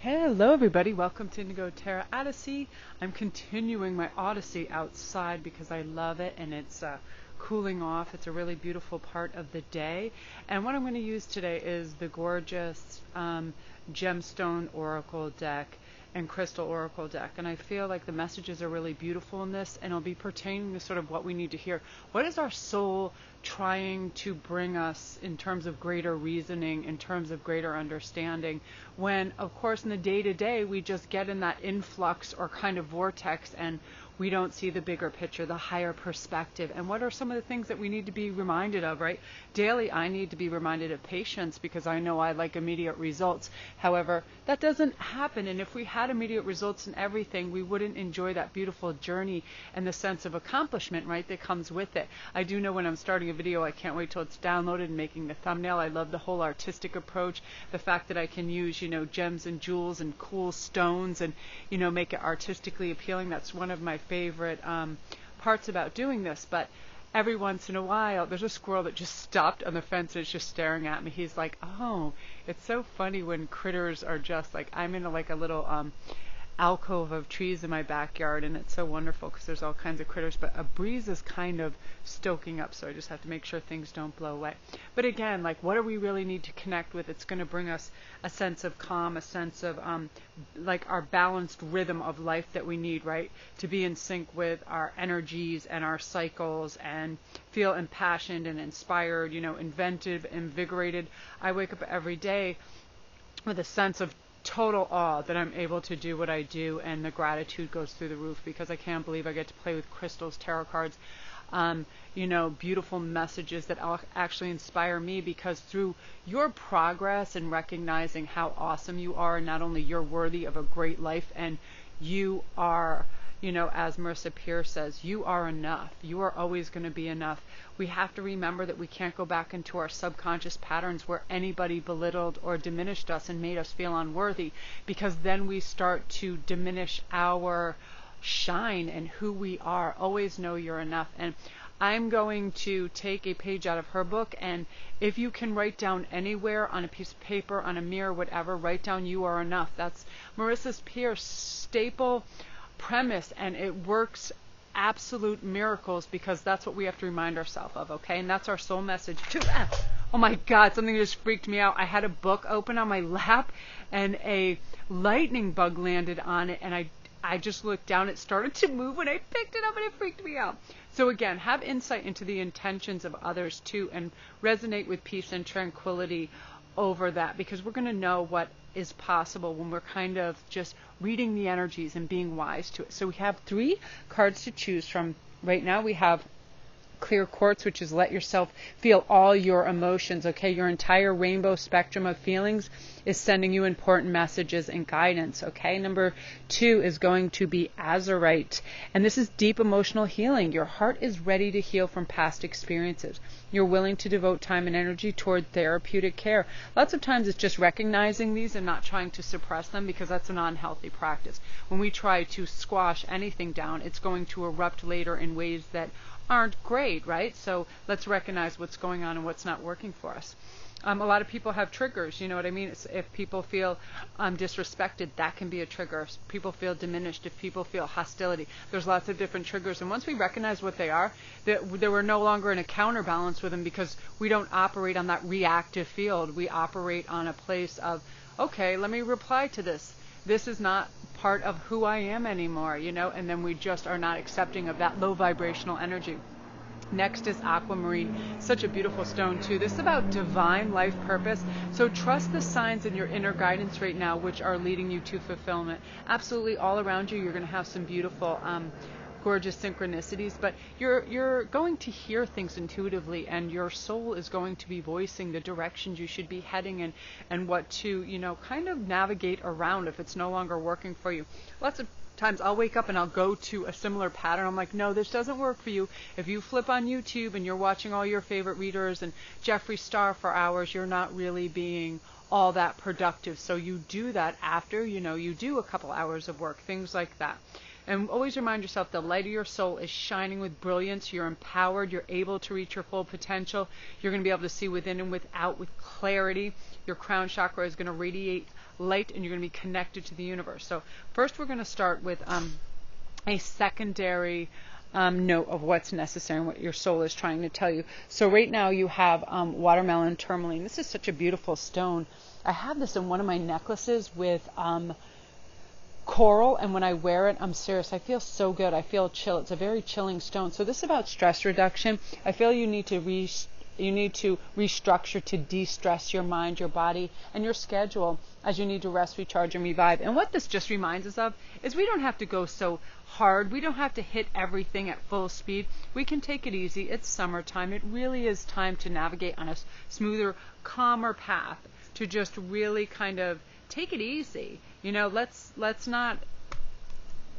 Hello everybody, welcome to Indigo Terra Odyssey. I'm continuing my odyssey outside because I love it and it's cooling off. It's a really beautiful part of the day. And what I'm going to use today is the gorgeous gemstone oracle deck and crystal oracle deck. And I feel like the messages are really beautiful in this, and it'll be pertaining to sort of what we need to hear. What is our soul trying to bring us in terms of greater reasoning, in terms of greater understanding, when of course in the day-to-day we just get in that influx or kind of vortex and we don't see the bigger picture, the higher perspective. And what are some of the things that we need to be reminded of, right? Daily, I need to be reminded of patience because I know I like immediate results. However, that doesn't happen. And if we had immediate results in everything, we wouldn't enjoy that beautiful journey and the sense of accomplishment, right, that comes with it. I do know when I'm starting a video, I can't wait till it's downloaded and making the thumbnail. I love the whole artistic approach, the fact that I can use, gems and jewels and cool stones and, make it artistically appealing. That's one of my favorite parts about doing this. But every once in a while there's a squirrel that just stopped on the fence and is just staring at me. He's like, oh, it's so funny when critters are just like, I'm in a little alcove of trees in my backyard, and it's so wonderful because there's all kinds of critters, but a breeze is kind of stoking up, so I just have to make sure things don't blow away. But again, what do we really need to connect with? It's going to bring us a sense of calm, a sense of our balanced rhythm of life that we need, right, to be in sync with our energies and our cycles and feel impassioned and inspired, inventive, invigorated. I wake up every day with a sense of total awe that I'm able to do what I do, and the gratitude goes through the roof because I can't believe I get to play with crystals, tarot cards, beautiful messages that actually inspire me, because through your progress and recognizing how awesome you are, and not only you're worthy of a great life, and you are, as Marissa Peer says, you are enough. You are always going to be enough. We have to remember that we can't go back into our subconscious patterns where anybody belittled or diminished us and made us feel unworthy, because then we start to diminish our shine and who we are. Always know you're enough. And I'm going to take a page out of her book, and if you can write down anywhere on a piece of paper, on a mirror, whatever, write down you are enough. That's Marissa Peer's staple premise, and it works absolute miracles, because that's what we have to remind ourselves of, okay? And that's our soul message too. Oh my God, something just freaked me out. I had a book open on my lap and a lightning bug landed on it, and I just looked down. It started to move when I picked it up, and it freaked me out. So again, have insight into the intentions of others too, and resonate with peace and tranquility over that, because we're going to know what is possible when we're kind of just reading the energies and being wise to it. So we have 3 cards to choose from. Right now we have Clear Quartz, which is let yourself feel all your emotions, okay? Your entire rainbow spectrum of feelings is sending you important messages and guidance, okay? Number 2 is going to be Azurite, and this is deep emotional healing. Your heart is ready to heal from past experiences. You're willing to devote time and energy toward therapeutic care. Lots of times it's just recognizing these and not trying to suppress them, because that's an unhealthy practice. When we try to squash anything down, it's going to erupt later in ways that aren't great, right? So let's recognize what's going on and what's not working for us. A lot of people have triggers, you know what I mean? If people feel disrespected, that can be a trigger. If people feel diminished, if people feel hostility, there's lots of different triggers. And once we recognize what they are, that we're no longer in a counterbalance with them, because we don't operate on that reactive field. We operate on a place of, okay, let me reply to this. This is not part of who I am anymore, and then we just are not accepting of that low vibrational energy. Next is Aquamarine. Such a beautiful stone too. This is about divine life purpose. So trust the signs in your inner guidance right now, which are leading you to fulfillment. Absolutely all around you, you're going to have some beautiful gorgeous synchronicities, but you're going to hear things intuitively, and your soul is going to be voicing the directions you should be heading in, and what to kind of navigate around if it's no longer working for you. Lots of times I'll wake up and I'll go to a similar pattern. I'm like, no, this doesn't work for you. If you flip on YouTube and you're watching all your favorite readers and Jeffree Star for hours, you're not really being all that productive. So you do that after you do a couple hours of work, things like that. And always remind yourself the light of your soul is shining with brilliance. You're empowered. You're able to reach your full potential. You're going to be able to see within and without with clarity. Your crown chakra is going to radiate light, and you're going to be connected to the universe. So first we're going to start with a secondary note of what's necessary and what your soul is trying to tell you. So right now you have watermelon tourmaline. This is such a beautiful stone. I have this in one of my necklaces with coral, and when I wear it, I'm serious, I feel so good. I feel chill. It's a very chilling stone. So this is about stress reduction. I feel you need to restructure to de-stress your mind, your body, and your schedule as you need to rest, recharge, and revive. And what this just reminds us of is we don't have to go so hard. We don't have to hit everything at full speed. We can take it easy. It's summertime. It really is time to navigate on a smoother, calmer path, to just really kind of take it easy. You know, let's not,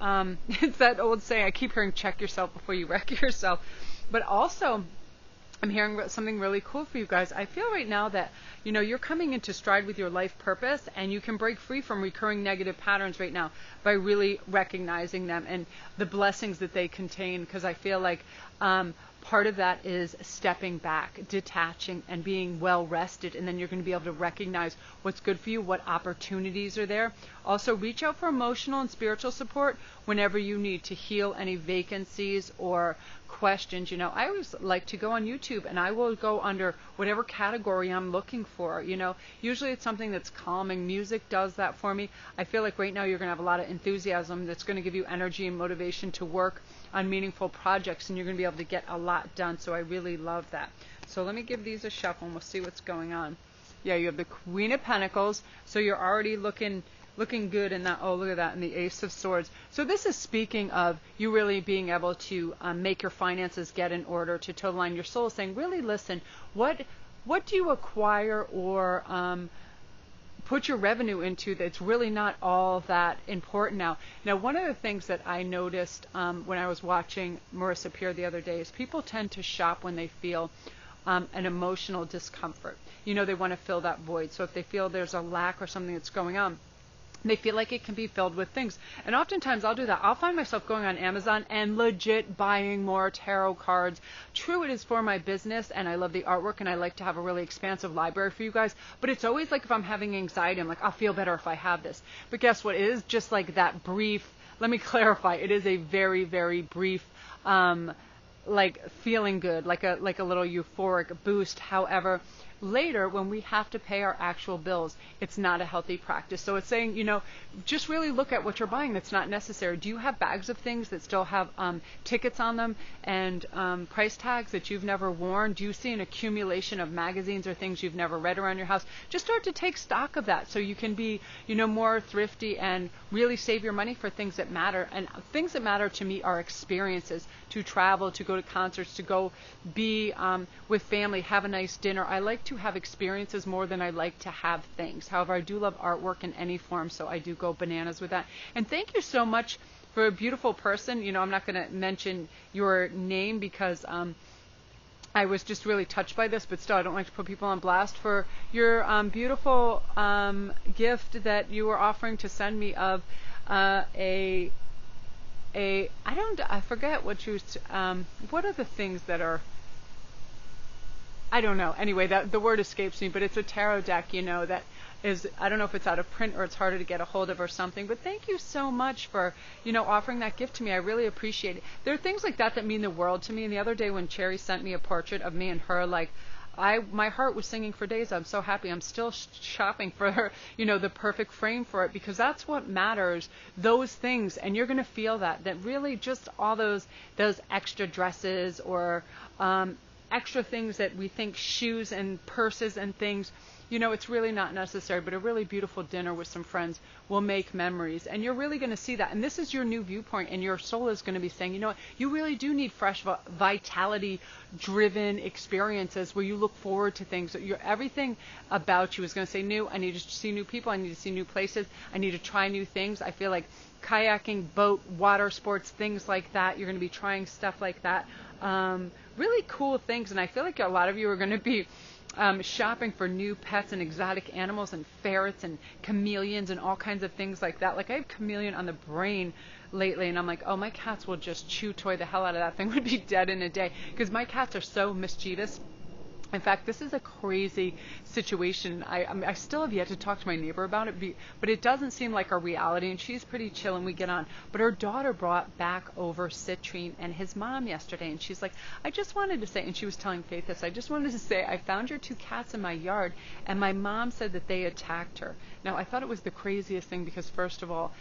it's that old saying, I keep hearing, check yourself before you wreck yourself. But also, I'm hearing something really cool for you guys. I feel right now that, you know, you're coming into stride with your life purpose, and you can break free from recurring negative patterns right now by really recognizing them and the blessings that they contain. Because I feel like part of that is stepping back, detaching, and being well rested. And then you're going to be able to recognize what's good for you, what opportunities are there. Also, reach out for emotional and spiritual support whenever you need to heal any vacancies or questions. You know, I always like to go on YouTube, and I will go under whatever category I'm looking for. You know, usually it's something that's calming. Music does that for me. I feel like right now you're going to have a lot of enthusiasm that's going to give you energy and motivation to work on meaningful projects, and you're going to be able to get a lot done. So I really love that. So let me give these a shuffle, and we'll see what's going on. Yeah, you have the Queen of Pentacles, so you're already looking good in that. Oh, look at that, and the Ace of Swords. So this is speaking of you really being able to make your finances get in order, to toe the line. Your soul is saying, really listen, what do you acquire or put your revenue into that's really not all that important now. Now, one of the things that I noticed when I was watching Marissa Peer the other day is people tend to shop when they feel an emotional discomfort. You know, they want to fill that void. So if they feel there's a lack or something that's going on, they feel like it can be filled with things. And oftentimes I'll do that. I'll find myself going on Amazon and legit buying more tarot cards. True, it is for my business, and I love the artwork, and I like to have a really expansive library for you guys. But it's always like if I'm having anxiety, I'm like, I'll feel better if I have this. But guess what? It is just like that brief, let me clarify, it is a very, very brief like feeling good, like a little euphoric boost. However, later when we have to pay our actual bills, it's not a healthy practice. So it's saying, you know, just really look at what you're buying that's not necessary. Do you have bags of things that still have tickets on them and price tags that you've never worn? Do you see an accumulation of magazines or things you've never read around your house? Just start to take stock of that so you can be, you know, more thrifty and really save your money for things that matter. And things that matter to me are experiences, to travel, to go to concerts, to go be with family, have a nice dinner. I like to have experiences more than I like to have things. However, I do love artwork in any form, so I do go bananas with that. And thank you so much for a beautiful person. You know, I'm not going to mention your name because I was just really touched by this, but still, I don't like to put people on blast, for your beautiful gift that you were offering to send me of I forget what you, what are the things that are, I don't know. Anyway, the word escapes me, but it's a tarot deck, you know, that is, I don't know if it's out of print or it's harder to get a hold of or something, but thank you so much for, you know, offering that gift to me. I really appreciate it. There are things like that that mean the world to me. And the other day when Cherry sent me a portrait of me and her, like, my heart was singing for days. I'm so happy. I'm still shopping for her, you know, the perfect frame for it, because that's what matters, those things. And you're going to feel that really just all those extra dresses or extra things that we think, shoes and purses and things, you know, it's really not necessary. But a really beautiful dinner with some friends will make memories, and you're really going to see that. And this is your new viewpoint, and your soul is going to be saying, you know what, you really do need fresh, vitality driven experiences where you look forward to things. Everything about you is going to say new. I need to see new people. I need to see new places. I need to try new things. I feel like kayaking, boat, water sports, things like that. You're going to be trying stuff like that. Really cool things. And I feel like a lot of you are going to be shopping for new pets and exotic animals and ferrets and chameleons and all kinds of things like that. Like I have chameleon on the brain lately, and I'm like, oh, my cats will just chew toy the hell out of that thing. Would be dead in a day, because my cats are so mischievous. In fact, this is a crazy situation. I still have yet to talk to my neighbor about it, but it doesn't seem like a reality, and she's pretty chill and we get on. But her daughter brought back over Citrine and his mom yesterday, and she's like, I just wanted to say, and she was telling Faith this, I just wanted to say, I found your 2 cats in my yard, and my mom said that they attacked her. Now, I thought it was the craziest thing because, first of all,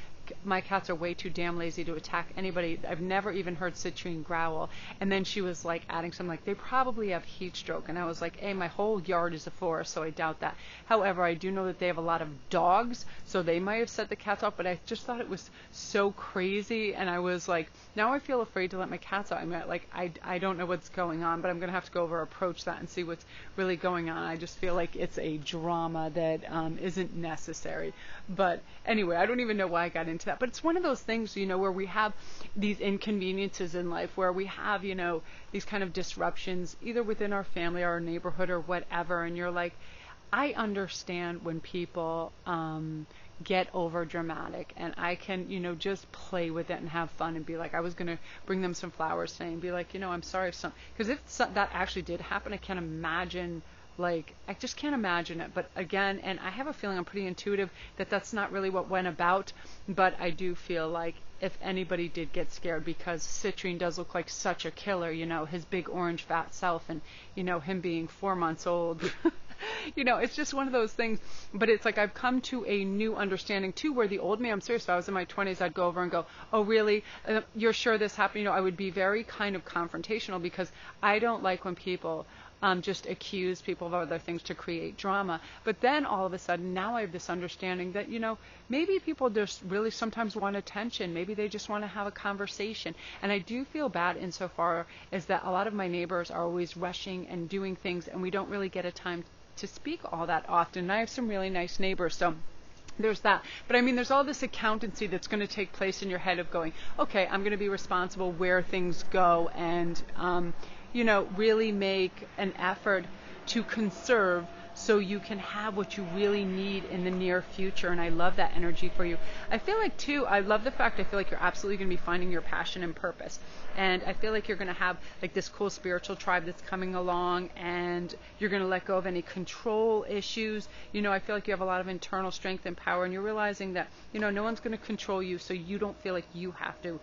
my cats are way too damn lazy to attack anybody. I've never even heard Citrine growl. And then she was like adding something like, they probably have heat stroke. And I was like, hey, my whole yard is a forest, so I doubt that. However, I do know that they have a lot of dogs, so they might have set the cats off, but I just thought it was so crazy. And I was like, now I feel afraid to let my cats out. I mean, like, I don't know what's going on, but I'm going to have to go over approach that and see what's really going on. I just feel like it's a drama that isn't necessary. But anyway, I don't even know why I got into that, but it's one of those things, where we have these inconveniences in life, where we have, these kind of disruptions either within our family or our neighborhood or whatever, and you're like, I understand when people get over dramatic, and I can, just play with it and have fun and be like, I was going to bring them some flowers today and be like, I'm sorry if because if that actually did happen, I can't imagine. Like, I just can't imagine it. But again, and I have a feeling I'm pretty intuitive that that's not really what went about. But I do feel like if anybody did get scared, because Citrine does look like such a killer, his big orange fat self, and, him being 4 months old. It's just one of those things. But it's like I've come to a new understanding, too, where the old me, I'm serious, if I was in my 20s, I'd go over and go, oh, really? You're sure this happened? I would be very kind of confrontational, because I don't like when people just accuse people of other things to create drama. But then all of a sudden, now I have this understanding that, maybe people just really sometimes want attention. Maybe they just want to have a conversation. And I do feel bad insofar as that a lot of my neighbors are always rushing and doing things, and we don't really get a time to speak all that often. And I have some really nice neighbors, so there's that. But I mean, there's all this accountancy that's going to take place in your head of going, okay, I'm going to be responsible where things go, and really make an effort to conserve so you can have what you really need in the near future. And I love that energy for you. I feel like, too, I love the fact I feel like you're absolutely going to be finding your passion and purpose. And I feel like you're going to have like this cool spiritual tribe that's coming along, and you're going to let go of any control issues. I feel like you have a lot of internal strength and power, and you're realizing that, no one's going to control you, so you don't feel like you have to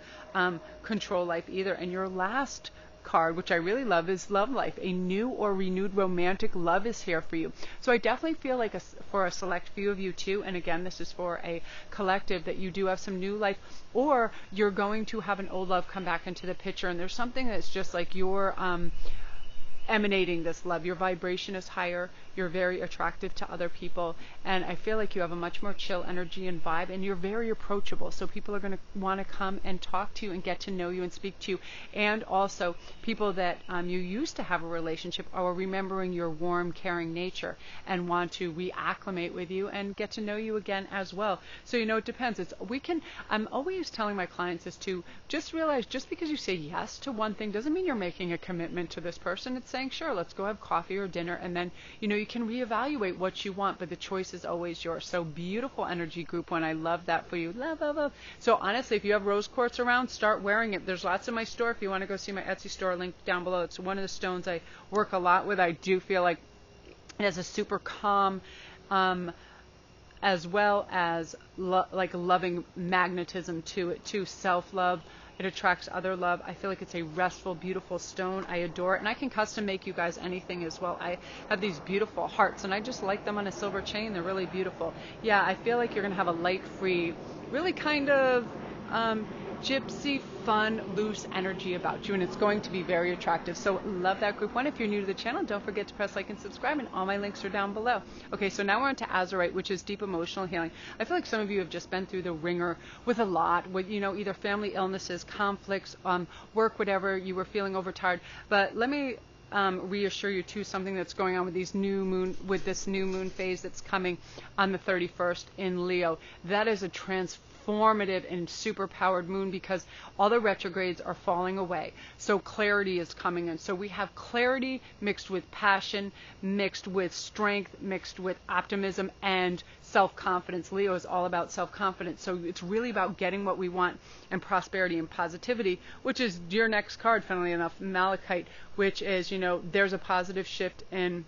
control life either. And your last card, which I really love, is Love Life. A new or renewed romantic love is here for you. So I definitely feel like for a select few of you too, and again, this is for a collective, that you do have some new life, or you're going to have an old love come back into the picture, and there's something that's just like you're emanating this love. Your vibration is higher. You're very attractive to other people, and I feel like you have a much more chill energy and vibe, and you're very approachable, so people are going to want to come and talk to you and get to know you and speak to you. And also people that you used to have a relationship are remembering your warm, caring nature and want to reacclimate with you and get to know you again as well. So it depends. I'm always telling my clients is to just realize, just because you say yes to one thing doesn't mean you're making a commitment to this person. It's saying, sure, let's go have coffee or dinner, and then you can reevaluate what you want, but the choice is always yours. So beautiful energy, group one. I love that for you. Love, love, love. So honestly, if you have rose quartz around, start wearing it. There's lots in my store. If you want to go see my Etsy store, link down below. It's one of the stones I work a lot with. I do feel like it has a super calm, as well as like loving magnetism to it too. Self-love. It attracts other love. I feel like it's a restful, beautiful stone. I adore it. And I can custom make you guys anything as well. I have these beautiful hearts, and I just like them on a silver chain. They're really beautiful. Yeah, I feel like you're going to have a light-free, really kind of gypsy, fun, loose energy about you, and it's going to be very attractive. So love that, group one. If you're new to the channel, don't forget to press like and subscribe, and all my links are down below. Okay, so now we're on to Azurite, which is deep emotional healing. I feel like some of you have just been through the ringer with a lot, with either family illnesses, conflicts, work, whatever, you were feeling overtired. But let me reassure you too, something that's going on with this new moon phase that's coming on the 31st in Leo. That is a transformative and superpowered moon because all the retrogrades are falling away. So clarity is coming in. So we have clarity mixed with passion, mixed with strength, mixed with optimism and self-confidence. Leo is all about self-confidence. So it's really about getting what we want and prosperity and positivity, which is your next card, funnily enough, Malachite, which is, there's a positive shift in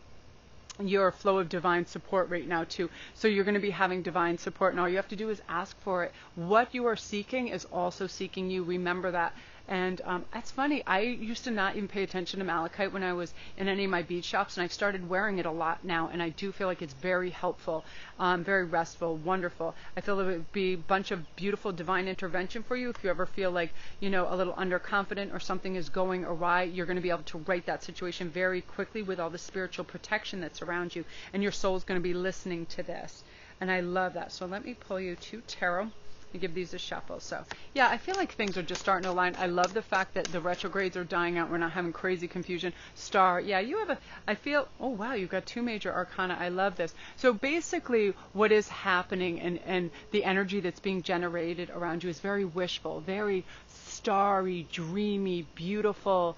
your flow of divine support right now too. So you're going to be having divine support, and all you have to do is ask for it. What you are seeking is also seeking you. Remember that. And that's funny. I used to not even pay attention to malachite when I was in any of my bead shops, and I've started wearing it a lot now, and I do feel like it's very helpful, very restful, wonderful. I feel it would be a bunch of beautiful divine intervention for you if you ever feel like, a little underconfident or something is going awry. You're going to be able to right that situation very quickly with all the spiritual protection that's around you, and your soul is going to be listening to this. And I love that. So let me pull you 2 tarot. Give these a shuffle. So yeah, I feel like things are just starting to align. I love the fact that the retrogrades are dying out. We're not having crazy confusion. Star, yeah, you have I feel, oh wow, you've got 2 major arcana. I love this. So basically what is happening and the energy that's being generated around you is very wishful, very starry, dreamy, beautiful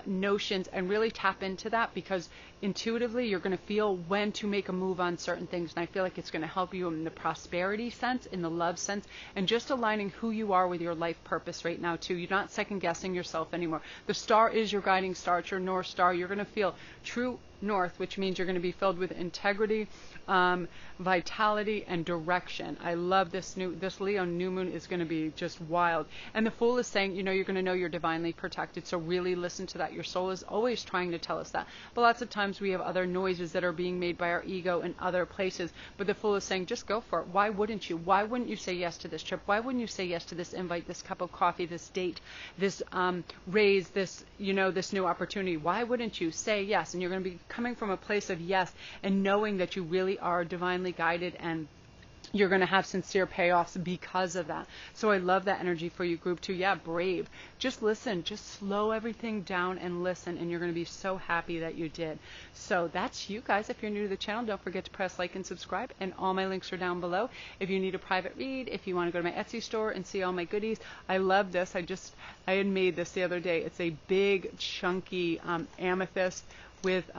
notions, and really tap into that, because intuitively you're going to feel when to make a move on certain things, and I feel like it's going to help you in the prosperity sense, in the love sense, and just aligning who you are with your life purpose right now too. You're not second guessing yourself anymore. The star is your guiding star. It's your North Star. You're going to feel true north, which means you're going to be filled with integrity, vitality, and direction. I love this Leo new moon is going to be just wild. And the Fool is saying, you're going to know you're divinely protected. So really listen to that. Your soul is always trying to tell us that. But lots of times we have other noises that are being made by our ego in other places. But the Fool is saying, just go for it. Why wouldn't you? Why wouldn't you say yes to this trip? Why wouldn't you say yes to this invite, this cup of coffee, this date, this raise, this, this new opportunity? Why wouldn't you say yes? And you're going to be coming from a place of yes and knowing that you really are divinely guided, and you're going to have sincere payoffs because of that. So I love that energy for you, group 2. Yeah, brave. Just listen. Just slow everything down and listen, and you're going to be so happy that you did. So that's you guys. If you're new to the channel, don't forget to press like and subscribe, and all my links are down below. If you need a private read, if you want to go to my Etsy store and see all my goodies, I love this. I had made this the other day. It's a big, chunky amethyst with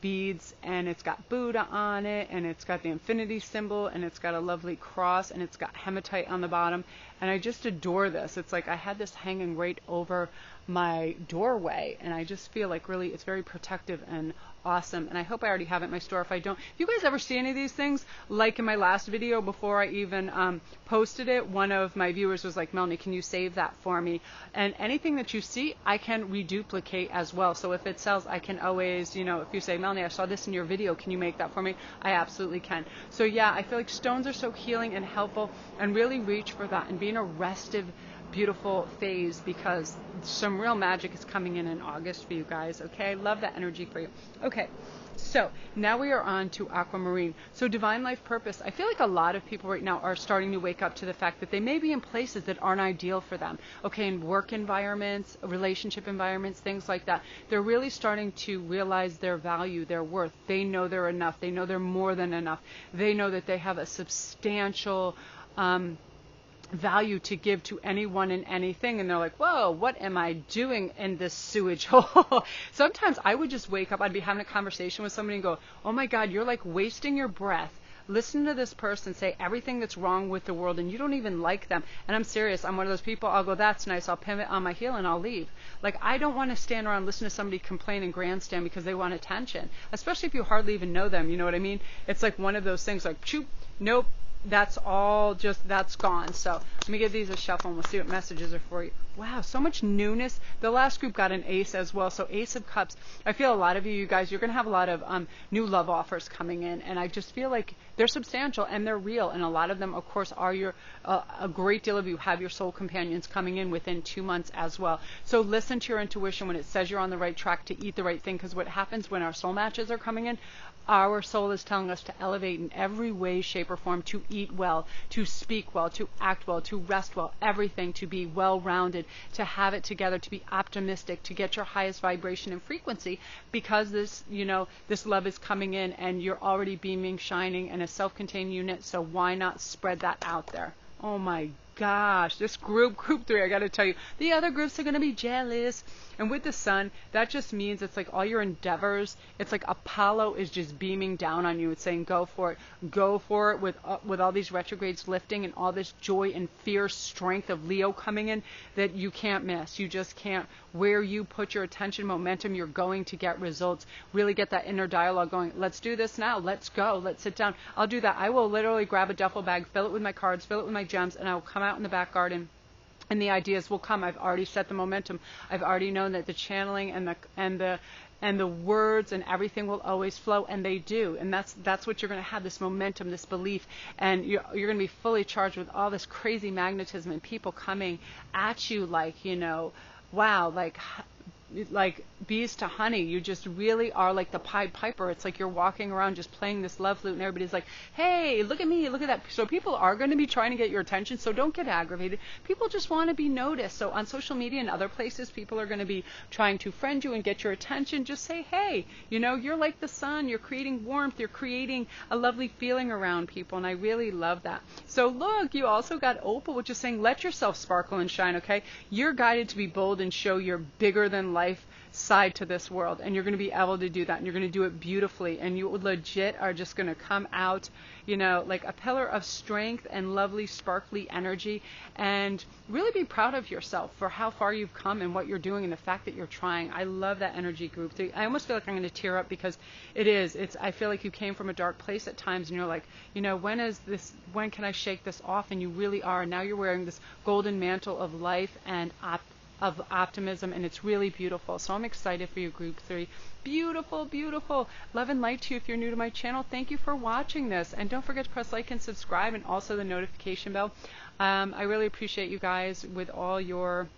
beads, and it's got Buddha on it, and it's got the infinity symbol, and it's got a lovely cross, and it's got hematite on the bottom, and I just adore this. It's like I had this hanging right over my doorway, and I just feel like really it's very protective and awesome, and I hope I already have it in my store. If I don't, if you guys ever see any of these things, like in my last video before I even posted it, one of my viewers was like, Melanie, can you save that for me? And anything that you see, I can reduplicate as well. So if it sells, I can always, if you say, Melanie, I saw this in your video, can you make that for me? I absolutely can. So yeah, I feel like stones are so healing and helpful, and really reach for that and be in a restive, beautiful phase, because some real magic is coming in August for you guys. Okay, I love that energy for you. Okay, so now we are on to Aquamarine. So divine life purpose. I feel like a lot of people right now are starting to wake up to the fact that they may be in places that aren't ideal for them. Okay, in work environments, relationship environments, things like that. They're really starting to realize their value, their worth. They know they're enough. They know they're more than enough. They know that they have a substantial value to give to anyone and anything, and they're like, whoa, what am I doing in this sewage hole? Sometimes I would just wake up, I'd be having a conversation with somebody and go, oh my God, you're like wasting your breath. Listen to this person say everything that's wrong with the world, and you don't even like them. And I'm serious. I'm one of those people. I'll go, that's nice. I'll pivot on my heel and I'll leave. Like, I don't want to stand around and listen to somebody complain and grandstand because they want attention, especially if you hardly even know them. You know what I mean? It's like one of those things like, choop, nope. That's all just, that's gone. So let me give these a shuffle and we'll see what messages are for you. Wow, so much newness. The last group got an ace as well. So Ace of Cups. I feel a lot of you guys, you're going to have a lot of new love offers coming in. And I just feel like they're substantial and they're real. And a lot of them, of course, are a great deal of you have your soul companions coming in within 2 months as well. So listen to your intuition when it says you're on the right track to eat the right thing. Because what happens when our soul matches are coming in, Our soul is telling us to elevate in every way, shape, or form, to eat well, to speak well, to act well, to rest well, everything, to be well-rounded, to have it together, to be optimistic, to get your highest vibration and frequency, because this, this love is coming in and you're already beaming, shining in a self-contained unit. So why not spread that out there? Oh my gosh, this group 3, I got to tell you, the other groups are going to be jealous. And with the sun, that just means it's like all your endeavors, it's like Apollo is just beaming down on you. It's saying go for it with all these retrogrades lifting and all this joy and fierce strength of Leo coming in that you can't miss. You just can't. Where you put your attention, momentum, you're going to get results. Really get that inner dialogue going. Let's do this now. Let's go. Let's sit down. I'll do that. I will literally grab a duffel bag, fill it with my cards, fill it with my gems, and I will come out in the back garden. And the ideas will come. I've already set the momentum. I've already known that the channeling and the words and everything will always flow, and they do. And that's what you're going to have, this momentum, this belief, and you're going to be fully charged with all this crazy magnetism and people coming at you like, wow, like bees to honey. You just really are like the Pied Piper. It's like you're walking around just playing this love flute and everybody's like, hey, look at me, look at that. So people are going to be trying to get your attention, so don't get aggravated. People just want to be noticed. So on social media and other places, people are going to be trying to friend you and get your attention. Just say, hey, you're like the sun. You're creating warmth. You're creating a lovely feeling around people, and I really love that. So look, you also got Opal, which is saying let yourself sparkle and shine, okay? You're guided to be bold and show your bigger than life side to this world, and you're going to be able to do that, and you're going to do it beautifully, and you legit are just going to come out like a pillar of strength and lovely sparkly energy, and really be proud of yourself for how far you've come and what you're doing and the fact that you're trying. I love that energy, group 3. I almost feel like I'm going to tear up because I feel like you came from a dark place at times and you're like, when can I shake this off? And you really are. Now you're wearing this golden mantle of life and of optimism, and it's really beautiful. So I'm excited for you, group 3. Beautiful, beautiful. Love and light to you. If you're new to my channel, thank you for watching this, and don't forget to press like and subscribe, and also the notification bell. I really appreciate you guys with all your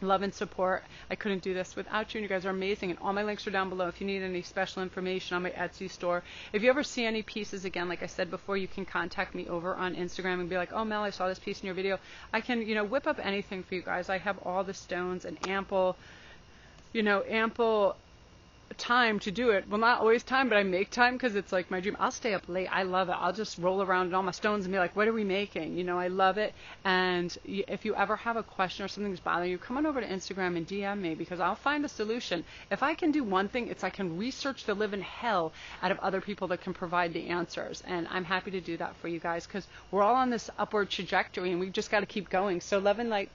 love and support. I couldn't do this without you, and you guys are amazing, and all my links are down below if you need any special information on my Etsy store. If you ever see any pieces, again, like I said before, you can contact me over on Instagram and be like, oh Mel, I saw this piece in your video. I can whip up anything for you guys. I have all the stones and ample time to do it. Well, not always time, but I make time because it's like my dream. I'll stay up late. I love it. I'll just roll around in all my stones and be like, what are we making? I love it. And if you ever have a question or something's bothering you, come on over to Instagram and DM me, because I'll find a solution. If I can do one thing, it's I can research the living hell out of other people that can provide the answers. And I'm happy to do that for you guys, because we're all on this upward trajectory and we've just got to keep going. So love and light.